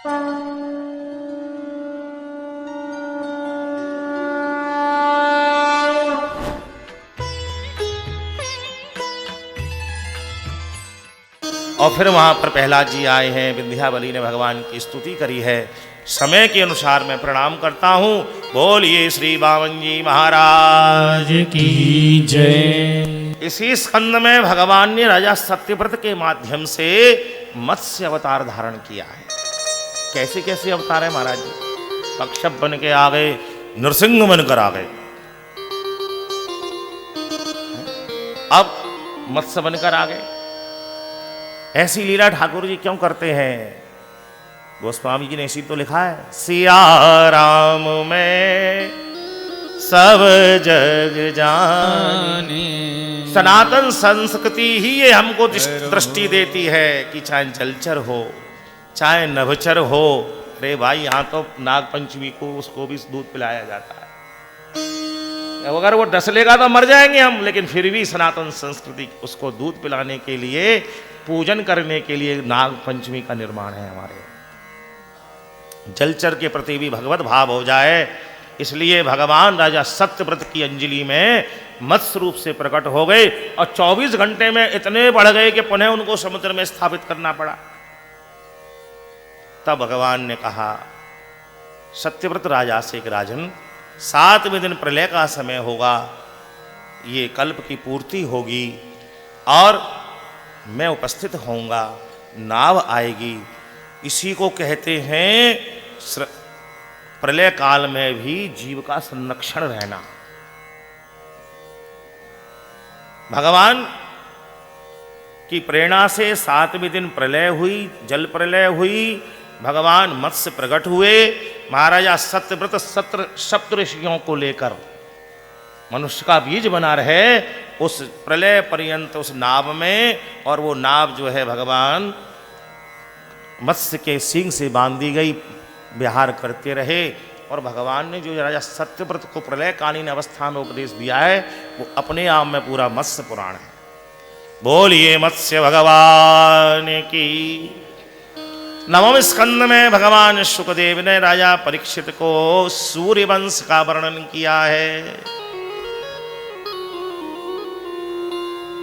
और फिर वहां पर प्रहलाद जी आए हैं, विंध्यावली ने भगवान की स्तुति करी है। समय के अनुसार मैं प्रणाम करता हूं। बोलिए श्री बामन जी महाराज की जय। इसी स्कंद में भगवान ने राजा सत्यव्रत के माध्यम से मत्स्य अवतार धारण किया है। कैसे कैसे अवतार है महाराज जी? कश्यप बन के आ गए, नृसिंह बनकर आ गए, अब मत्स्य बनकर आ गए। ऐसी लीला ठाकुर जी क्यों करते हैं? गोस्वामी जी ने इसी तो लिखा है, सिया राम में सब जग जाने। सनातन संस्कृति ही ये हमको दृष्टि देती है कि चाहे जलचर हो चाहे नभचर हो, अरे भाई यहाँ तो नाग पंचमी को उसको भी दूध पिलाया जाता है। अगर वो डसलेगा तो मर जाएंगे हम, लेकिन फिर भी सनातन संस्कृति उसको दूध पिलाने के लिए, पूजन करने के लिए नाग पंचमी का निर्माण है हमारे। जलचर के प्रति भी भगवत भाव हो जाए, इसलिए भगवान राजा सत्यव्रत की अंजलि में मत्स्य रूप से प्रकट हो गए और 24 घंटे में इतने बढ़ गए कि पुनः उनको समुद्र में स्थापित करना पड़ा। तब भगवान ने कहा सत्यव्रत राजा से कि राजन, 7वें दिन प्रलय का समय होगा, ये कल्प की पूर्ति होगी और मैं उपस्थित होऊंगा, नाव आएगी। इसी को कहते हैं प्रलय काल में भी जीव का संरक्षण रहना। भगवान की प्रेरणा से 7वें दिन प्रलय हुई, जल प्रलय हुई, भगवान मत्स्य प्रकट हुए। महाराजा सत्यव्रत सप्त ऋषियों को लेकर मनुष्य का बीज बना रहे उस प्रलय पर्यंत उस नाव में, और वो नाव जो है भगवान मत्स्य के सींग से बांधी गई, विहार करते रहे। और भगवान ने जो राजा सत्यव्रत को प्रलयकालीन अवस्था में उपदेश दिया है वो अपने आप में पूरा मत्स्य पुराण है। बोलिए मत्स्य भगवान की। 9वें स्कंद में भगवान शुकदेव ने राजा परीक्षित को सूर्य वंश का वर्णन किया है।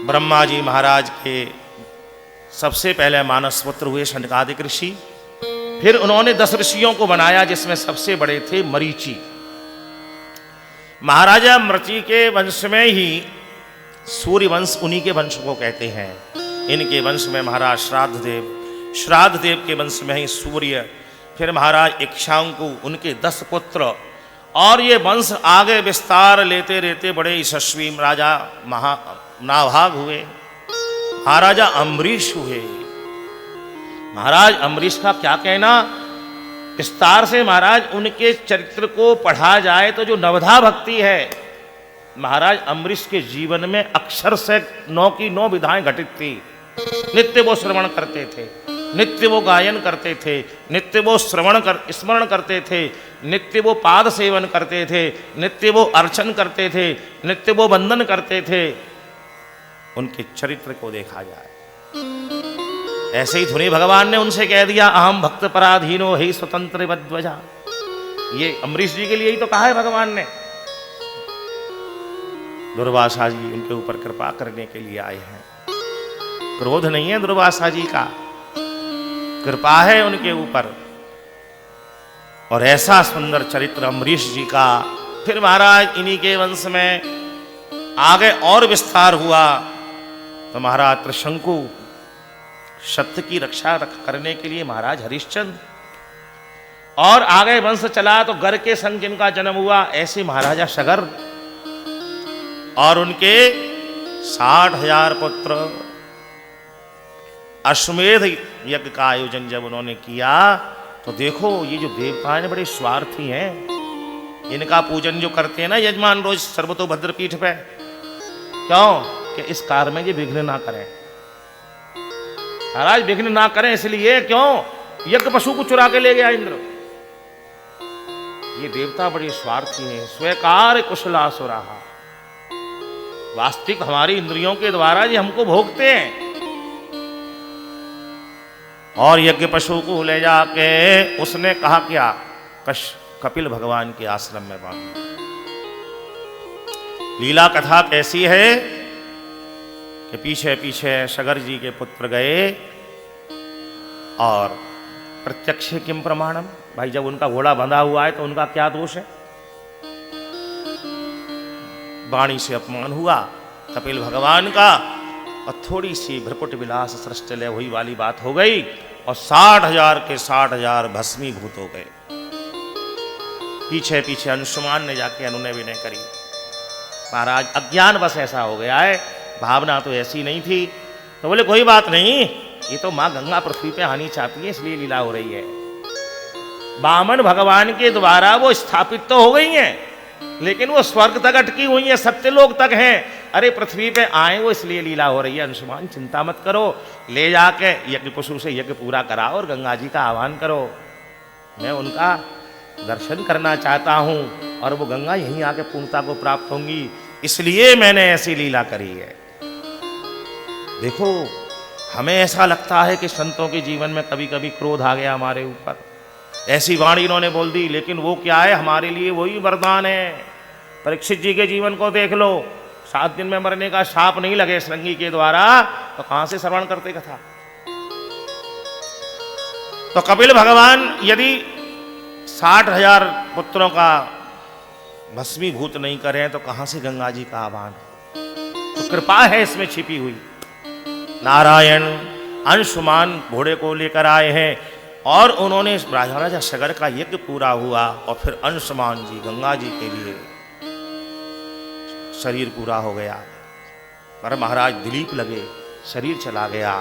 ब्रह्मा जी महाराज के सबसे पहले मानस पुत्र हुए शनकादिक ऋषि, फिर उन्होंने 10 ऋषियों को बनाया जिसमें सबसे बड़े थे मरीचि। महाराजा मरीचि के वंश में ही सूर्य वंश, उन्हीं के वंश को कहते हैं। इनके वंश में महाराज श्राद्ध देव के वंश में ही सूर्य, फिर महाराज इक्ष्वाकु, उनके 10 पुत्र, और ये वंश आगे विस्तार लेते लेते बड़े यशस्वी राजा नाभाग हुए। महाराजा अम्बरीश हुए। महाराज अम्बरीश का क्या कहना, विस्तार से महाराज उनके चरित्र को पढ़ा जाए तो जो नवधा भक्ति है, महाराज अम्बरीश के जीवन में अक्षर से 9 की 9 विधाएं घटित थी। नित्य वो श्रवण करते थे, नित्य वो गायन करते थे, नित्य वो स्मरण करते थे, नित्य वो पाद सेवन करते थे, नित्य वो अर्चन करते थे, नित्य वो वंदन करते थे। उनके चरित्र को देखा जाए, ऐसे ही धुनी भगवान ने उनसे कह दिया, अहम भक्त पराधीनो हे स्वतंत्र वध्वजा। ये अम्बरीश जी के लिए ही तो कहा है भगवान ने। दुर्वासा जी उनके ऊपर कृपा करने के लिए आए हैं। क्रोध नहीं है दुर्वासा जी का, कृपा है उनके ऊपर। और ऐसा सुंदर चरित्र अम्बरीश जी का। फिर महाराज इन्हीं के वंश में आगे और विस्तार हुआ तो महाराज त्रिशंकु, सत्य की रक्षा करने के लिए महाराज हरिश्चंद्र, और आगे वंश चला तो गर के संग जिनका जन्म हुआ ऐसे महाराजा सगर, और उनके 60,000 पुत्र। अश्वमेध यज्ञ का आयोजन जब उन्होंने किया तो देखो ये जो देवताएं बड़े स्वार्थी हैं। इनका पूजन जो करते हैं ना यजमान रोज सर्वतोभद्र पीठ पे, क्यों कि इस कार्य में ये विघ्न ना करें, महाराज विघ्न ना करें, इसलिए क्यों यज्ञ पशु को चुरा के ले गया इंद्र। ये देवता बड़े स्वार्थी हैं। स्वीकार कुशलासुरा, वास्तविक हमारी इंद्रियों के द्वारा ये हमको भोगते हैं और यज्ञ पशु को ले जाके उसने कहा क्या, कपिल भगवान के आश्रम में बांध। लीला कथा कैसी है कि पीछे पीछे सगर जी के पुत्र गए और प्रत्यक्ष किम प्रमाणम, भाई जब उनका घोड़ा बंधा हुआ है तो उनका क्या दोष है। वाणी से अपमान हुआ कपिल भगवान का और थोड़ी सी भ्रकुट विलास सृष्टि हुई वाली बात हो गई और 60,000 के 60,000 भस्मीभूत हो गए। पीछे पीछे अंशुमान ने जाके अनुनय विनय करी, महाराज अज्ञान बस ऐसा हो गया है, भावना तो ऐसी नहीं थी। तो बोले कोई बात नहीं, ये तो माँ गंगा पृथ्वी पे आनी चाहती है इसलिए लीला हो रही है। वामन भगवान के द्वारा वो स्थापित तो हो गई हैं, लेकिन वो स्वर्ग तक अटकी हुई हैं, सत्यलोक तक हैं। अरे पृथ्वी पे आए वो इसलिए लीला हो रही है। अंशुमान चिंता मत करो, ले जाके यज्ञ पशु से यज्ञ पूरा कराओ और गंगा जी का आह्वान करो। मैं उनका दर्शन करना चाहता हूं और वो गंगा यहीं आके पूर्णता को प्राप्त होंगी, इसलिए मैंने ऐसी लीला करी है। देखो हमें ऐसा लगता है कि संतों के जीवन में कभी कभी क्रोध आ गया हमारे ऊपर, ऐसी वाणी इन्होंने बोल दी, लेकिन वो क्या है, हमारे लिए वही वरदान है। परीक्षित जी के जीवन को देख लो, 7 दिन में मरने का शाप नहीं लगे श्रृंगी के द्वारा, तो कहां से श्रवण करते कथा। तो कपिल भगवान यदि 60,000 पुत्रों का भस्मीभूत नहीं करें तो कहां से गंगा जी का आह्वान। तो कृपा है इसमें छिपी हुई। नारायण अंशुमान घोड़े को लेकर आए हैं और उन्होंने राजा सगर का यज्ञ पूरा हुआ और फिर अंशुमान जी गंगा जी के लिए शरीर पूरा हो गया। पर महाराज दिलीप लगे, शरीर चला गया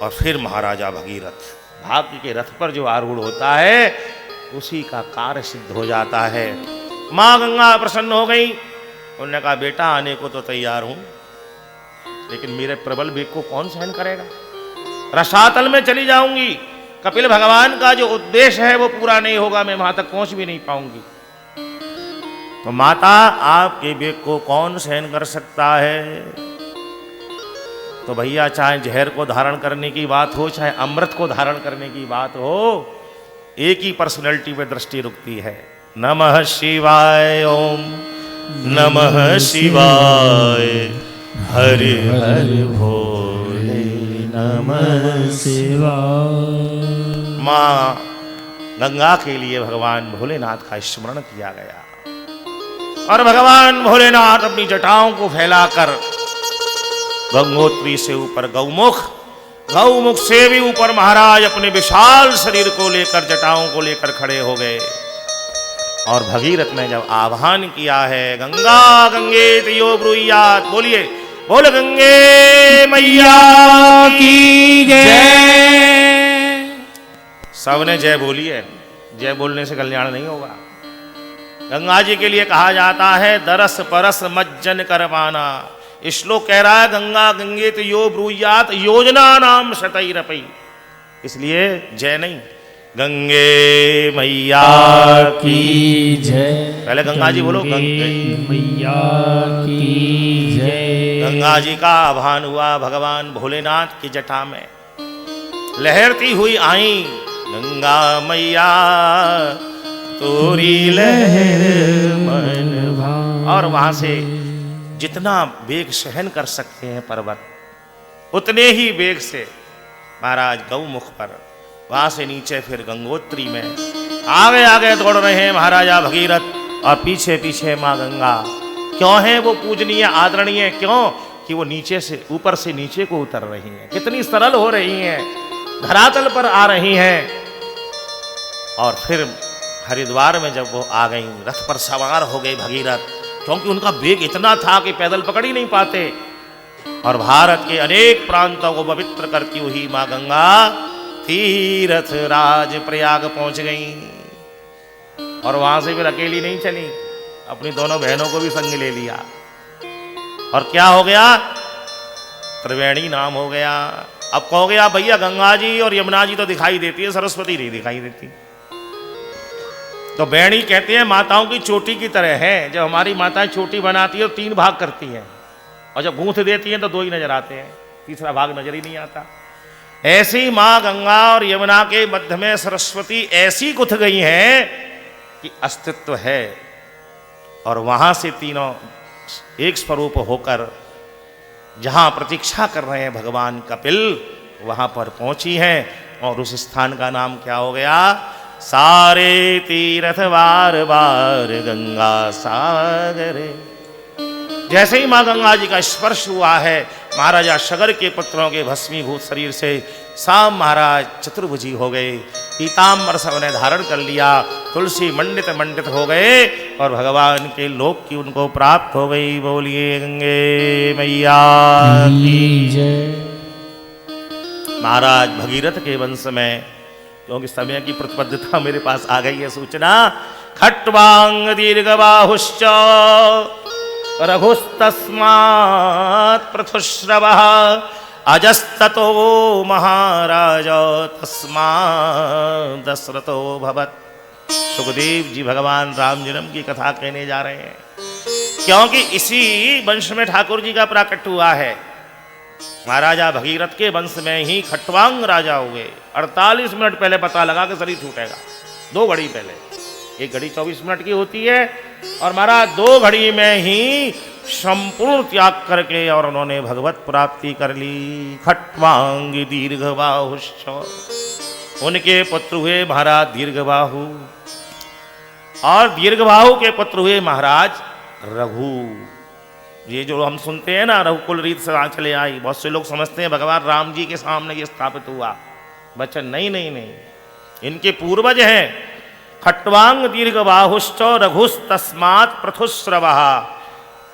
और फिर महाराजा भगीरथ भाग्य के रथ पर जो आरूढ़ होता है उसी का कार्य सिद्ध हो जाता है। माँ गंगा प्रसन्न हो गई, उन्होंने कहा बेटा आने को तो तैयार हूं, लेकिन मेरे प्रबल वेग को कौन सहन करेगा। रसातल में चली जाऊंगी, कपिल भगवान का जो उद्देश्य है वो पूरा नहीं होगा, मैं वहां तक पहुंच भी नहीं पाऊंगी। तो माता आपके वेग को कौन सहन कर सकता है। तो भैया चाहे जहर को धारण करने की बात हो, चाहे अमृत को धारण करने की बात हो, एक ही पर्सनैलिटी पे दृष्टि रुकती है। नमः शिवाय, ओम नमः शिवाय, हरि हरि भोले नमः शिवाय। माँ गंगा के लिए भगवान भोलेनाथ का स्मरण किया गया और भगवान भोलेनाथ अपनी जटाओं को फैलाकर गंगोत्री से ऊपर गौमुख से भी ऊपर महाराज अपने विशाल शरीर को लेकर जटाओं को लेकर खड़े हो गए। और भगीरथ ने जब आह्वान किया है गंगा गंगे तयो ब्रूयात, बोलिए बोल गंगे मैया की जय। सबने जय बोली है, जय बोलने से कल्याण नहीं होगा। गंगा जी के लिए कहा जाता है दरस परस मज्जन करवाना। श्लोक कह रहा है गंगा गंगे तो यो ब्रूयात योजना नाम शतैरपै, इसलिए जय नहीं, गंगे मैया की जय। पहले गंगा जी बोलो, गंगे मैया की जय। गंगा जी का आह्वान हुआ भगवान भोलेनाथ की जटा में, लहरती हुई आई गंगा मैया तोरी लहर मन भावन। और वहां से जितना वेग सहन कर सकते हैं पर्वत, उतने ही वेग से महाराज गौमुख पर, वहां से नीचे फिर गंगोत्री में आगे आगे दौड़ रहे हैं महाराजा भगीरथ और पीछे पीछे माँ गंगा। क्यों है वो पूजनीय आदरणीय, क्यों कि वो नीचे से ऊपर से नीचे को उतर रही हैं, कितनी सरल हो रही हैं, धरातल पर आ रही हैं। और फिर हरिद्वार में जब वो आ गई, रथ पर सवार हो गए भगीरथ, क्योंकि उनका वेग इतना था कि पैदल पकड़ ही नहीं पाते। और भारत के अनेक प्रांतों को पवित्र करती हुई माँ गंगा तीर्थ राज प्रयाग पहुंच गई। और वहां से फिर अकेली नहीं चली, अपनी दोनों बहनों को भी संग ले लिया। और क्या हो गया, त्रिवेणी नाम हो गया। अब कहोगे आप भैया गंगा जी और यमुना जी तो दिखाई देती है, सरस्वती नहीं दिखाई देती। तो बेणी कहते हैं माताओं की चोटी की तरह है। जब हमारी माताएं चोटी बनाती है तो 3 भाग करती हैं, और जब गूंथ देती हैं तो 2 ही नजर आते हैं, तीसरा भाग नजर ही नहीं आता। ऐसी मां गंगा और यमुना के मध्य में सरस्वती ऐसी गुथ गई हैं कि अस्तित्व है, और वहां से तीनों एक स्वरूप होकर जहां प्रतीक्षा कर रहे हैं भगवान कपिल, वहां पर पहुंची हैं। और उस स्थान का नाम क्या हो गया? सारे तीर्थ बार बार गंगा सागरे। जैसे ही मां गंगा जी का स्पर्श हुआ है, महाराजा सगर के पुत्रों के भस्मीभूत शरीर से साम महाराज चतुर्भुजी हो गए, पीताम्बर सबने धारण कर लिया, तुलसी मंडित मंडित हो गए और भगवान के लोक की उनको प्राप्त हो गई। बोलिए गंगे मैया की जय। महाराज भगीरथ के वंश में, क्योंकि समय की प्रतिबद्धता मेरे पास आ गई है सूचना, खट्वांग दीर्घबाहुश्च रघुस्तस्मात् पृथुश्रवः अजस्ततो महाराज तस्मात् दशरथो भवत्। सुखदेव जी भगवान राम जन्म की कथा कहने जा रहे हैं, क्योंकि इसी वंश में ठाकुर जी का प्राकट्य हुआ है। महाराजा भगीरथ के वंश में ही खट्वांग राजा हुए। 48 मिनट पहले पता लगा कि शरीर छूटेगा, 2 घड़ी पहले। एक घड़ी 24 मिनट की होती है, और महाराज 2 घड़ी में ही संपूर्ण त्याग करके और उन्होंने भगवत प्राप्ति कर ली। खट्वांग दीर्घबाहुश्च, उनके पुत्र हुए महाराज दीर्घबाहु, और दीर्घबाहु के पुत्र हुए महाराज रघु। ये जो हम सुनते हैं ना, रघुकुल रीत से चले आई, बहुत से लोग समझते हैं भगवान राम जी के सामने ये स्थापित हुआ वचन। नहीं नहीं नहीं, इनके पूर्वज हैं। खट्वांग दीर्घबाहुश्च रघुस्तस्मात् पृथुश्रवः,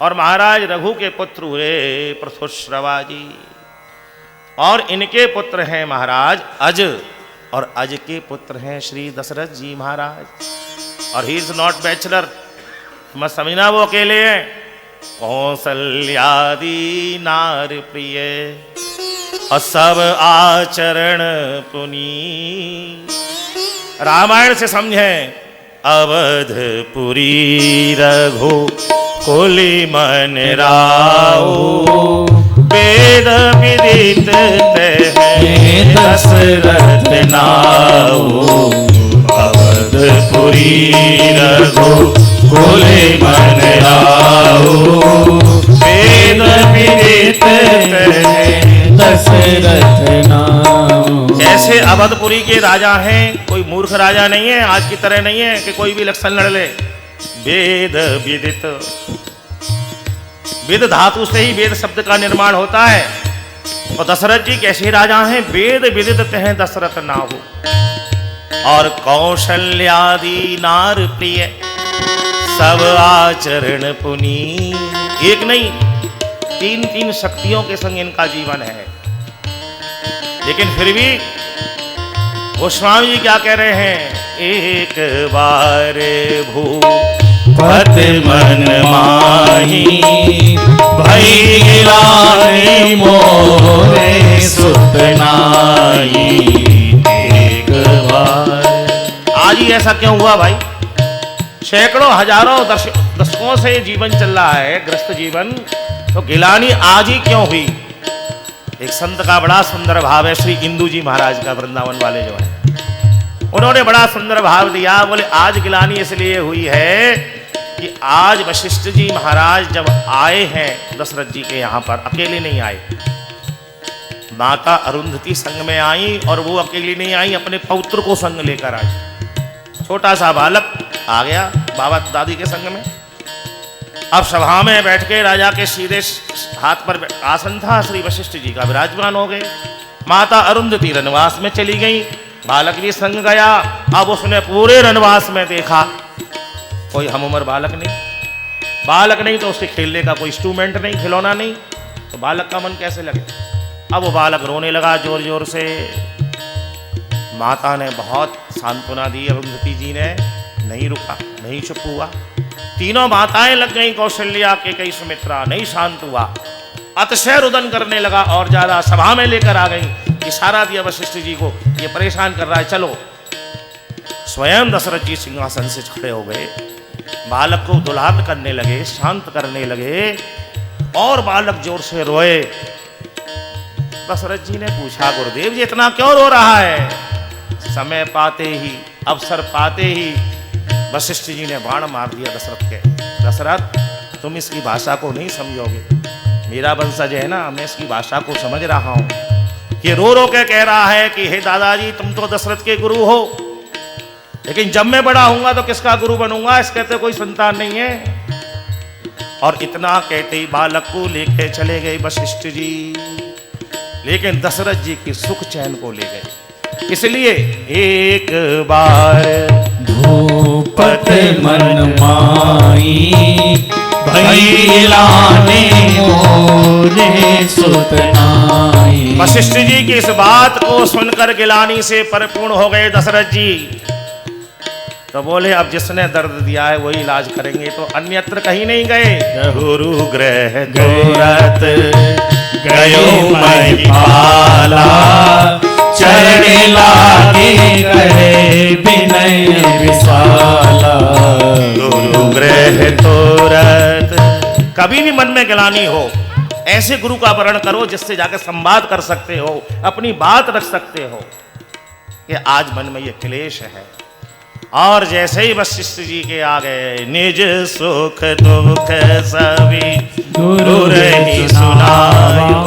और महाराज रघु के पुत्र हुए पृथुश्रवा जी, और इनके पुत्र हैं महाराज अज, और अज के पुत्र हैं श्री दशरथ जी महाराज। और ही इज नॉट बैचलर, मत समझना वो अकेले हैं। कौसल्यादि नार प्रिय और सब आचरण पुनी। रामायण से समझें, अवधपुरी रघु कुली मन राऊ, वेद विदित दशरथ नाऊ। अवधपुरी रघु कुली मन राऊ, वेद विदित दशरथ नाऊ। जैसे अवधपुरी के राजा हैं, कोई मूर्ख राजा नहीं है, आज की तरह नहीं है कि कोई भी इलेक्शन लड़ ले। वेद विदित, वेद धातु से ही वेद शब्द का निर्माण होता है। और दशरथ जी कैसे राजा हैं? वेद विदित हैं दशरथ नाहु, और कौशल्यादि नार प्रिय सब आचरण पुनी। एक नहीं, 3 शक्तियों के संग इनका जीवन है। लेकिन फिर भी गोस्वामी जी क्या कह रहे हैं? एक बार भूपत मन माही, भई गिलानी मोरे सुत नाई। एक बार, आज ही ऐसा क्यों हुआ भाई? सैकड़ों हजारों दशकों से जीवन चल रहा है, ग्रस्त जीवन, तो गिलानी आज ही क्यों हुई? एक संत का बड़ा सुंदर भाव है, श्री इंदु जी महाराज का, वृंदावन वाले जो है, उन्होंने बड़ा सुंदर भाव दिया। बोले आज गिलानी इसलिए हुई है कि आज वशिष्ठ जी महाराज जब आए हैं दशरथ जी के यहाँ पर, अकेले नहीं आए, माता अरुंधति संग में आई, और वो अकेली नहीं आई, अपने पौत्र को संग लेकर आई। छोटा सा बालक आ गया बाबा दादी के संग में। अब सभा में बैठ के राजा के सीधे हाथ पर आसन था, श्री वशिष्ठ जी का विराजमान हो गए। माता अरुंधति रनवास में चली गई, बालक भी संग गया। अब उसने पूरे रनवास में देखा कोई हम उम्र बालक नहीं तो उसके खेलने का कोई इंस्ट्रूमेंट नहीं, खिलौना नहीं, तो बालक का मन कैसे लगे? अब वो बालक रोने लगा जोर जोर से। माता ने बहुत सांत्वना दी, अरुंधति जी ने नहीं रुका, नहीं चुप हुआ। तीनों माताएं लग गई, कौशल्या के कई सुमित्रा, नहीं शांत हुआ, अतिशय रुदन करने लगा और ज्यादा। सभा में लेकर आ गई, इशारा दिया वशिष्ठ जी को, ये परेशान कर रहा है, चलो। स्वयं दशरथ जी सिंहासन से खड़े हो गए, बालक को दुलार करने लगे, शांत करने लगे, और बालक जोर से रोए। दशरथ जी ने पूछा, गुरुदेव जी इतना क्यों रो रहा है? समय पाते ही, अवसर पाते ही वशिष्ठ जी ने बाण मार दिया दशरथ के। दशरथ, तुम इसकी भाषा को नहीं समझोगे। मेरा वंशज है ना, मैं इसकी भाषा को समझ रहा हूं। ये रो रो के कह रहा है कि हे दादाजी, तुम तो दशरथ के गुरु हो, लेकिन जब मैं बड़ा होऊंगा तो किसका गुरु बनूंगा? इसके तो कोई संतान नहीं है। और इतना कहते ही बालक को लेके चले गए वशिष्ठ जी, लेकिन दशरथ जी की सुख चैन को ले गए। इसलिए एक बार भूपत मन माई, भैलाने मोरे सुत नाई। वशिष्ठ जी की इस बात को सुनकर गिलानी से परिपूर्ण हो गए दशरथ जी। तो बोले, अब जिसने दर्द दिया है वही इलाज करेंगे, तो अन्यत्र कहीं नहीं गए। गुरु ग्रह गोरत गयो महिपाला, चरण लागे करे विनय विशाला। गुरु ग्रह तोरत। कभी भी मन में गिलानी हो, ऐसे गुरु का वर्ण करो जिससे जाकर संवाद कर सकते हो, अपनी बात रख सकते हो कि आज मन में ये क्लेश है। और जैसे ही वशिष्ठ जी के आ गए, निज सुख दुख सभी गुरु रही सुनायो।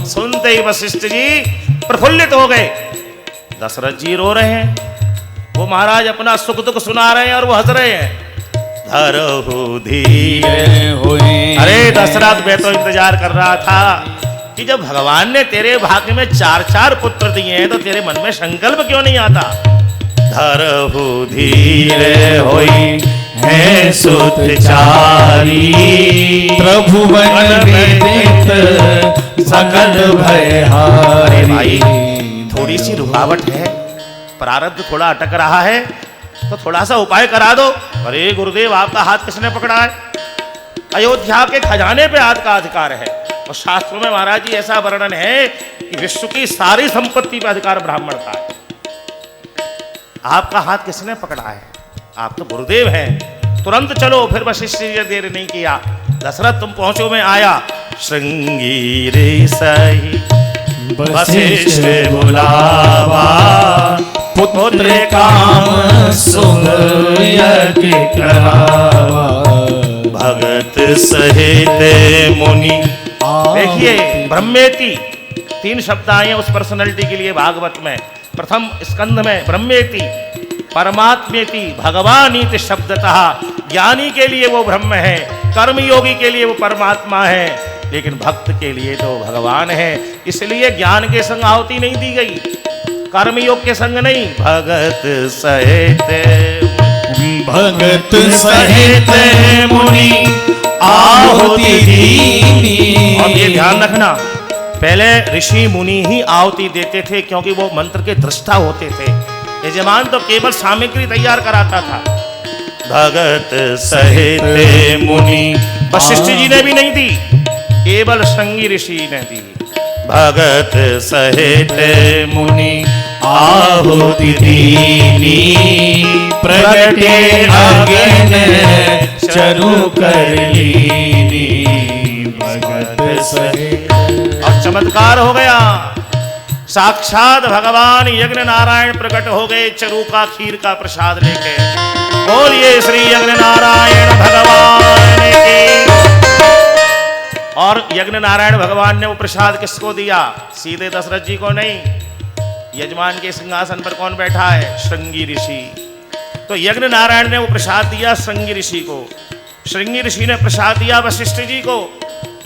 सुनते ही वशिष्ठ जी प्रफुल्लित हो गए। दशरथ जी रो रहे हैं, वो महाराज अपना सुख दुख सुना रहे हैं और वो हंस रहे हैं। धरहु धीरे हुए। अरे दशरथ, मैं तो इंतजार कर रहा था कि जब भगवान ने तेरे भाग्य में 4-4 पुत्र दिए हैं तो तेरे मन में संकल्प क्यों नहीं आता? धरहु धीरे होई है सुत चारी, त्रिभुवन वेदित सकल भयहारी। भाई, थोड़ी सी रुकावट है, प्रारब्ध थोड़ा अटक रहा है, तो थोड़ा सा उपाय करा दो। अरे गुरुदेव, आपका हाथ किसने पकड़ा है? अयोध्या के खजाने पे हाथ का अधिकार है, और शास्त्रों में महाराज जी ऐसा वर्णन है कि विश्व की सारी संपत्ति पे अधिकार ब्राह्मण का है। आपका हाथ किसने पकड़ा है? आप तो गुरुदेव हैं। तुरंत चलो। फिर वशिष्ठ जी ने देर नहीं किया, दशरथ तुम पहुंचो, मैं आया। श्रृंगी रे सही वशिष्ठ बुलावा, पुत्र काम सुख यज्ञ करावा। भगत सहित मुनि। देखिए, ब्रह्मेति 3 शब्द आए उस पर्सनैलिटी के लिए भागवत में। प्रथम स्कंध में ब्रह्मेति, परमात्मेति, भगवानीति शब्दतः। ज्ञानी के लिए वो ब्रह्म है, कर्मयोगी के लिए वो परमात्मा है, लेकिन भक्त के लिए तो भगवान है। इसलिए ज्ञान के संग आहुति नहीं दी गई, कर्मयोग के संग नहीं। भगत सहित, भगत सहित मुनि आहुति दीनी। और ये ध्यान रखना, पहले ऋषि मुनि ही आहुति देते थे, क्योंकि वो मंत्र के दृष्टा होते थे। यजमान तो केवल सामग्री तैयार कराता था। भगत सहित मुनि, वशिष्ठ जी ने भी नहीं दी, केवल श्रृंगी ऋषि ने दी। भगत सहित मुनि आहुति दीनी, प्रगटे अगन चरु कर लीनी। भगत सहित। और चमत्कार हो गया, साक्षात भगवान यज्ञ नारायण प्रकट हो गए चरु का खीर का प्रसाद लेके। बोलिए श्री यज्ञ नारायण भगवान की। और यज्ञ नारायण भगवान ने वो प्रसाद किसको दिया? सीधे दशरथ जी को नहीं। यजमान के सिंहासन पर कौन बैठा है? श्रृंगी ऋषि। तो यज्ञ नारायण ने वो प्रसाद दिया श्रृंगी ऋषि को, श्रृंगी ऋषि ने प्रसाद दिया वशिष्ठ जी को।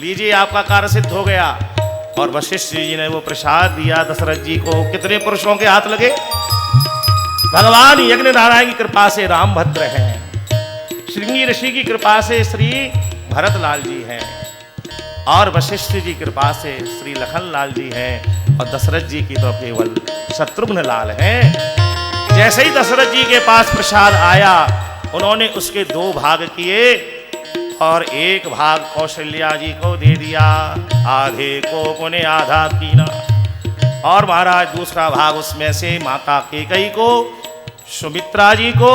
लीजिए, आपका कार्य सिद्ध हो गया। और वशिष्ठ जी ने वो प्रसाद दिया दशरथ जी को। कितने पुरुषों के हाथ लगे? भगवान यज्ञ नारायण की कृपा से रामभद्र हैं, श्रृंगी ऋषि की कृपा से श्री भरत लाल जी हैं, और वशिष्ठ जी की कृपा से श्री लखन लाल जी हैं, और दशरथ जी की तो केवल शत्रुघ्न लाल हैं। जैसे ही दशरथ जी के पास प्रसाद आया, उन्होंने उसके 2 भाग किए और एक भाग कौशल्या जी को दे दिया, आधे को उन्हें आधा कीना। और महाराज दूसरा भाग उसमें से माता कैकेयी को सुमित्रा जी को,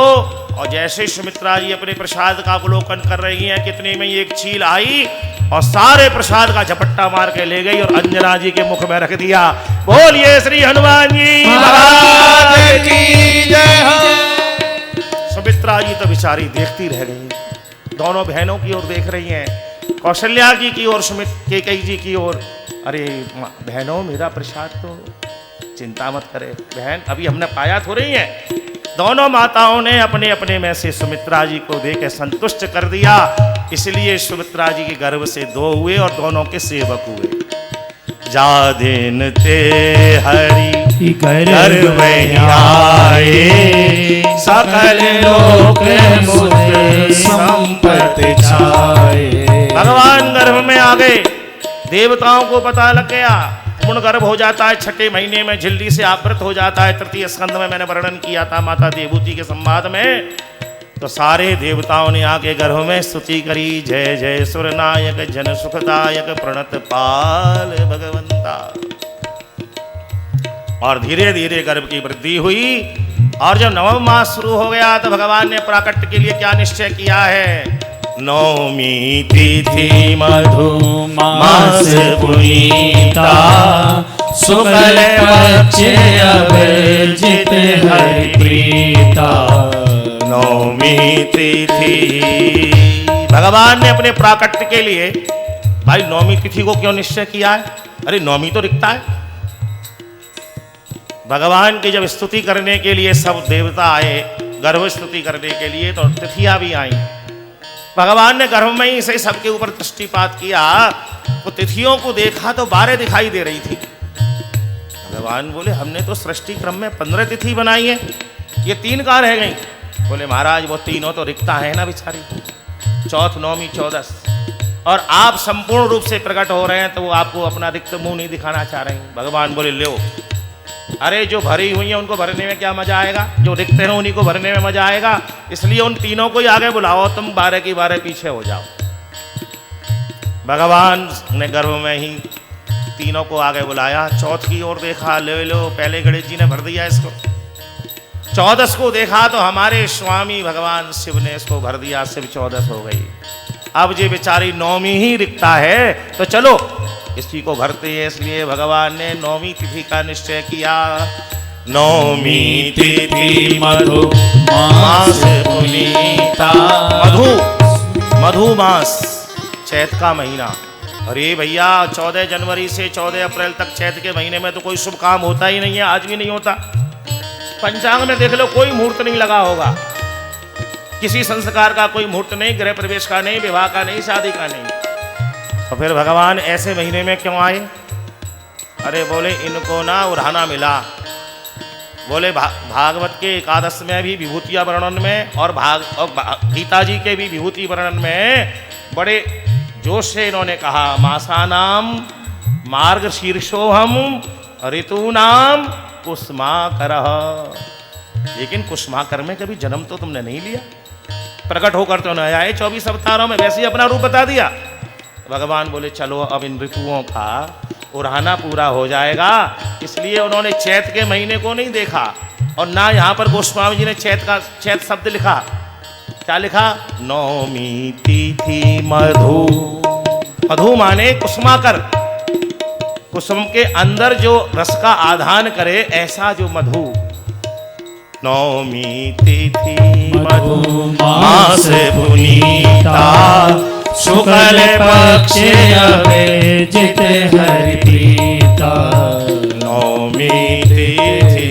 और जैसे सुमित्रा जी अपने प्रसाद का अवलोकन कर रही हैं, कितने में एक चील आई और सारे प्रसाद का झपट्टा मार के ले गई और अंजना जी के मुख में रख दिया। बोलिए श्री हनुमान जी महाराज की जय हो। सुमित्रा जी तो बेचारी देखती रह गई, दोनों बहनों की ओर देख रही हैं, कौशल्या जी की ओर, कैकेयी जी की ओर। अरे बहनों, मेरा प्रसाद तो चिंता मत करे बहन, अभी हमने पाया थोड़ी है। दोनों माताओं ने अपने अपने में से सुमित्रा जी को देकर संतुष्ट कर दिया, इसलिए सुमित्रा जी के गर्भ से दो हुए और दोनों के सेवक हुए। जा दिन ते हरि गर्भ में आए, सकल लोक मुझ संपत्ति छाए। भगवान गर्भ में आ गए, देवताओं को पता लग गया, पूर्ण गर्भ हो जाता है, छठे महीने में झिल्ली से आवृत हो जाता है। तृतीय स्कंद में मैंने वर्णन किया था माता देवहूति के संवाद में। तो सारे देवताओं ने आके गर्भ में स्तुति करी, जय जय सुरनायक जन सुखदायक प्रणत पाल भगवंता। और धीरे धीरे गर्भ की वृद्धि हुई, और जब नवम मास शुरू हो गया तो भगवान ने प्राकट्य के लिए क्या निश्चय किया है? नौमी तिथि मधु मास पुनीता, शुक्ल पक्ष अभिजित हरि प्रीता। नौमी तिथि भगवान ने अपने प्राकट्य के लिए, भाई नौमी तिथि को क्यों निश्चय किया है? अरे नौमी तो रिक्ता है। भगवान की जब स्तुति करने के लिए सब देवता आए, गर्भ स्तुति करने के लिए, तो तिथियां भी आई। भगवान ने गर्भ में ही से सबके ऊपर दृष्टिपात किया, तो तिथियों को देखा तो 12 दिखाई दे रही थी। भगवान बोले हमने तो सृष्टि क्रम में 15 तिथि बनाई है, ये 3 कहाँ रह गई? बोले महाराज वो तीनों तो रिक्ता है ना बेचारी, चौथ नौमी चौदस, और आप संपूर्ण रूप से प्रकट हो रहे हैं तो वो आपको अपना रिक्त मुंह नहीं दिखाना चाह रहे हैं। भगवान बोले लो, अरे जो भरी हुई है उनको भरने में क्या मजा आएगा, जो रिक्त हैं उन्हीं को भरने में मजा आएगा, इसलिए उन तीनों को ही आगे बुलाओ, तुम 12 की 12 पीछे हो जाओ। भगवान ने गर्भ में ही तीनों को आगे बुलाया, चौथ की ओर देखा, ले लो पहले गणेश जी ने भर दिया इसको। चौदस को देखा तो हमारे स्वामी भगवान शिव ने इसको भर दिया, शिव चौदस हो गई। अब ये बेचारी नौमी ही रिक्ता है, तो चलो इसी को भरते हैं, इसलिए भगवान ने नौमी तिथि का निश्चय किया। नौमी तिथि मधु मास पुनीता, मधु मास चैत का महीना। अरे भैया 14 जनवरी से 14 अप्रैल तक चैत के महीने में तो कोई शुभ काम होता ही नहीं है, आज भी नहीं होता। पंचांग में देख लो कोई मुहूर्त नहीं लगा होगा, किसी संस्कार का कोई मुहूर्त नहीं, गृह प्रवेश का नहीं, विवाह का नहीं, शादी का नहीं। तो फिर भगवान ऐसे महीने में क्यों आए? अरे बोले इनको ना उड़ाना मिला। बोले भागवत के एकादश में भी विभूतिया वर्णन में और गीता जी के भी विभूति वर्णन में बड़े जोश से इन्होंने कहा, मासानाम मार्ग शीर्षोहम ऋतूनाम कुसुमाकरः। लेकिन कुसुमाकर में कभी जन्म तो तुमने नहीं लिया, प्रकट होकर तो न आए 24 अवतारों में, वैसे ही अपना रूप बता दिया। भगवान बोले चलो अब इन ऋतुओं का उड़ाना पूरा हो जाएगा, इसलिए उन्होंने चैत के महीने को नहीं देखा, और ना यहाँ पर गोस्वामी जी ने चैत शब्द लिखा। क्या लिखा? नौमी तिथि मधु माने कुसुमाकर, कुसुम के अंदर जो रस का आधान करे ऐसा जो मधु। नौमी तिथि मधु मास पुनीता, शुक्ल पक्ष अभिजित हरि प्रीता। नौमी तिथि,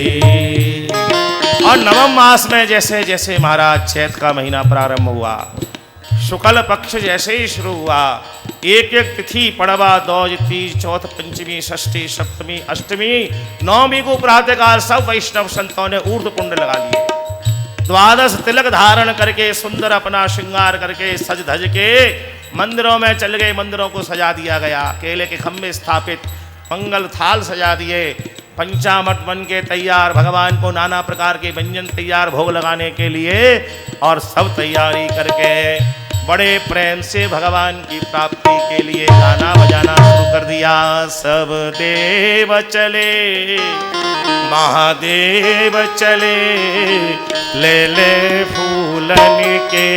और नवम मास में जैसे जैसे महाराज चैत का महीना प्रारंभ हुआ, शुक्ल पक्ष जैसे ही शुरू हुआ, एक एक तिथि पड़वा, दौज, तीज, चौथ, पंचमी, षष्ठी, सप्तमी, अष्टमी, नौमी को प्रातःकाल सब वैष्णव संतों ने ऊर्ध्व कुंड लगा लिए। द्वादश तिलक धारण करके सुंदर अपना श्रृंगार करके सज धज के मंदिरों में चल गए, मंदिरों को सजा दिया गया, केले के खंभे स्थापित, मंगल थाल सजा दिए, पंचामृत बन के तैयार, भगवान को नाना प्रकार के व्यंजन तैयार भोग लगाने के लिए, और सब तैयारी करके बड़े प्रेम से भगवान की प्राप्ति के लिए गाना बजाना शुरू कर दिया। सब देव चले महादेव चले, ले ले फूलन के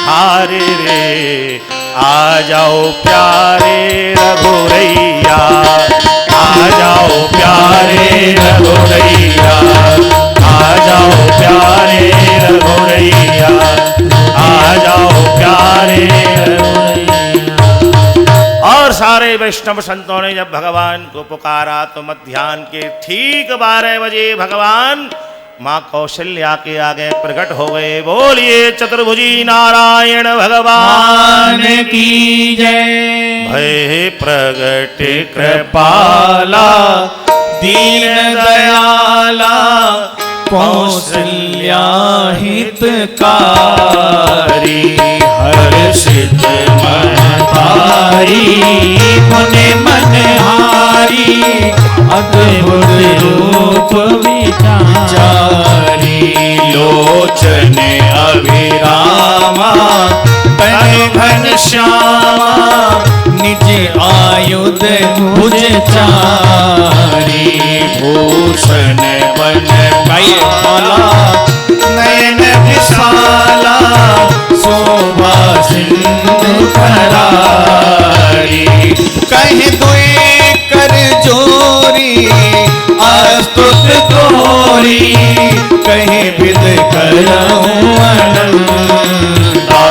हार रे, आ जाओ प्यारे रघुरैया, आ जाओ प्यारे रघुरैया, आ जाओ प्यारे रघुरैया, आ जाओ प्यारे रघुरैया। और सारे वैष्णव संतों ने जब भगवान को पुकारा तो मध्याह्न के ठीक 12 बजे भगवान माँ कौशल्या के आगे प्रकट हो गए। बोलिए चतुर्भुजी नारायण भगवान की जय। भय प्रगट कृपाला दीन दयाला कौशल्या हितकारी, हर्षित महतारी मुनि मनहारी, अद्भुत रूप विचारी, लोचन अभिरामा तन घन श्यामा, निज आयुध भुज चारी, भूषण बन माला नयन विशाला, शोभा सिंधु करारी, कहीं दुई कर जोरी अस्तुत तोरी, कहीं विद करऊं अनंता,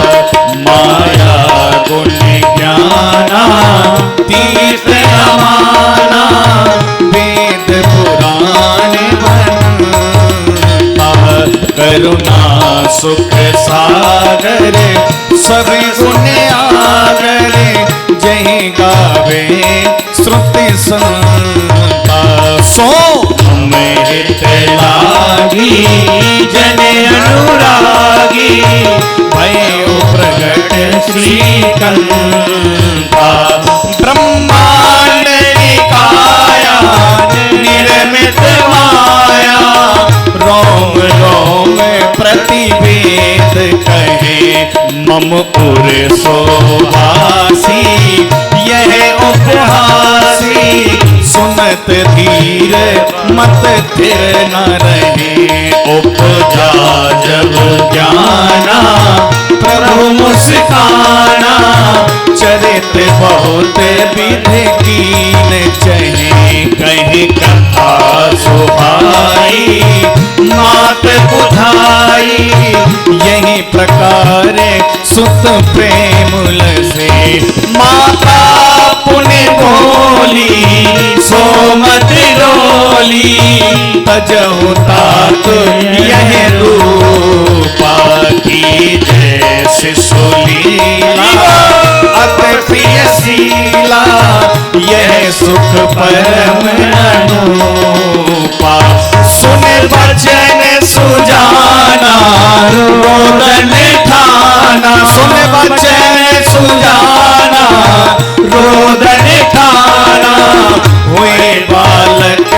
माया गुण ज्ञाना तीर्थ अमाना, वेद पुराण बनता, करुणा सुख सागर सब गुण आगर, जय गावे श्रुति संता, सो अमृत लागी जन अनुरागी, भयो प्रगट श्रीकंता, ब्रह्मांड निकाया निर्मित माया, रोम रोम प्रतिवेद कहे, मम उर शोभासी यह उपहासी, सुनत धीर मत थिर न रहे, उपजा जब ज्ञाना प्रभु मुस्काना, चरित बहुत विधि कीन चहे, कहीं कथा सुहाई मात बुधाई, यही प्रकार सुत प्रेमुल से, माता पुण्य बोली सोमत रोली, तजहु तात यह रूपा की जैसे सुलीला, अति प्रियशीला यह सुख परम अनुपा, सुन वचन सुजाना रोदन ठाना, सुन वचन सुजाना रोदन ठाना, हुए बालक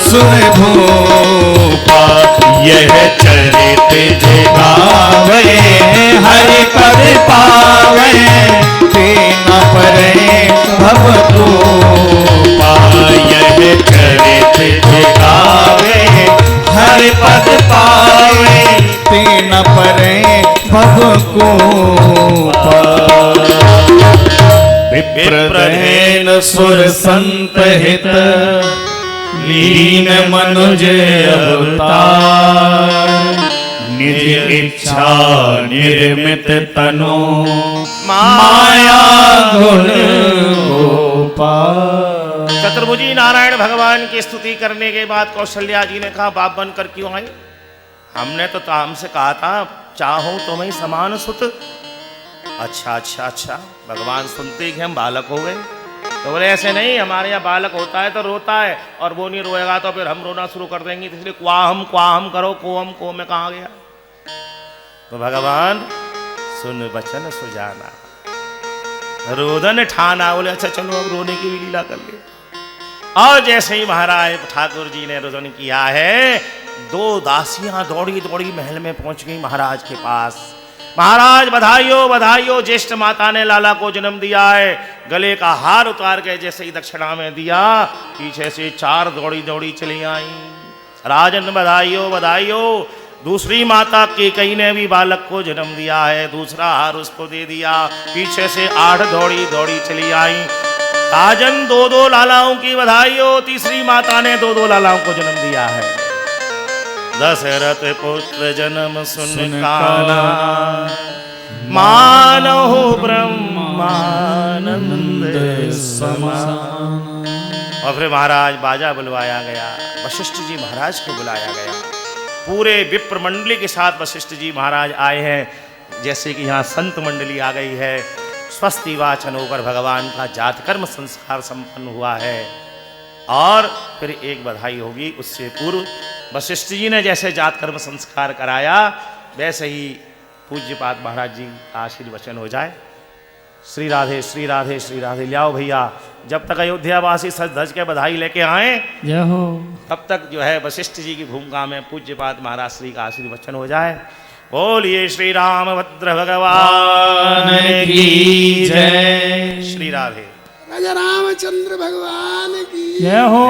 सुन भूपा, यह चरित जगावे हरि पद पावे, तेना परे भव रूपा, यह चरित जगावे हरि पद पावे, तेना परे भव रूपा। विप्रधेन सुर संत हित लीन मनुज अवतार, निज इच्छा निर्मित तनु माया गुण गोपाल। चतुर्भुजी नारायण भगवान की स्तुति करने के बाद कौशल्या जी ने कहा, बाप बनकर क्यों आई? हमने तो हमसे कहा था चाहो तुम्हें समान सुत। अच्छा अच्छा अच्छा, भगवान सुनते ही हम बालक हो गए। तो बोले ऐसे नहीं, हमारे यहाँ बालक होता है तो रोता है, और वो नहीं रोएगा तो फिर हम रोना शुरू कर देंगे, इसलिए क्वाहम करो, को में कहाँ गया? तो भगवान सुन वचन सुजाना रोदन ठाना। बोले अच्छा चलो अब रोने की भी लीला कर ले। और जैसे ही महाराज ठाकुर जी ने रोदन किया है, 2 दासियां दौड़ी दौड़ी महल में पहुंच गई महाराज के पास। महाराज बधाइयो बधाइयो, ज्येष्ठ माता ने लाला को जन्म दिया है। गले का हार उतार के जैसे ही दक्षिणा में दिया, पीछे से 4 दौड़ी दौड़ी चली आई। राजन बधाइयो बधाइयो, दूसरी माता केकई ने भी बालक को जन्म दिया है, दूसरा हार उसको दे दिया। पीछे से 8 दौड़ी दौड़ी चली आई। राजन 2-2 लालाओं की बधाई हो, तीसरी माता ने 2-2 लालाओं को जन्म दिया है। दशरथ पुत्र जन्म सुन काना, मानहु ब्रह्मानंद समान। और फिर महाराज बाजा बुलवाया गया, वशिष्ठ जी महाराज को बुलाया गया। पूरे विप्र मंडली के साथ वशिष्ठ जी महाराज आए हैं, जैसे कि यहाँ संत मंडली आ गई है। स्वस्ति वाचन होकर भगवान का जात कर्म संस्कार संपन्न हुआ है। और फिर एक बधाई होगी, उससे पूर्व वशिष्ठ जी ने जैसे जात कर्म संस्कार कराया, वैसे ही पूज्यपाद महाराज जी का आशीर्वचन हो जाए। श्री राधे श्री राधे श्री राधे। लियाओ भैया, जब तक अयोध्यावासी सज धज के बधाई लेके आए, तब तक जो है वशिष्ठ जी की भूमिका में पूज्यपाद महाराज श्री का आशीर्वचन हो जाए। बोलिए श्री रामभद्र भगवान की जय। श्री राधे। राजा रामचंद्र भगवान की जय हो।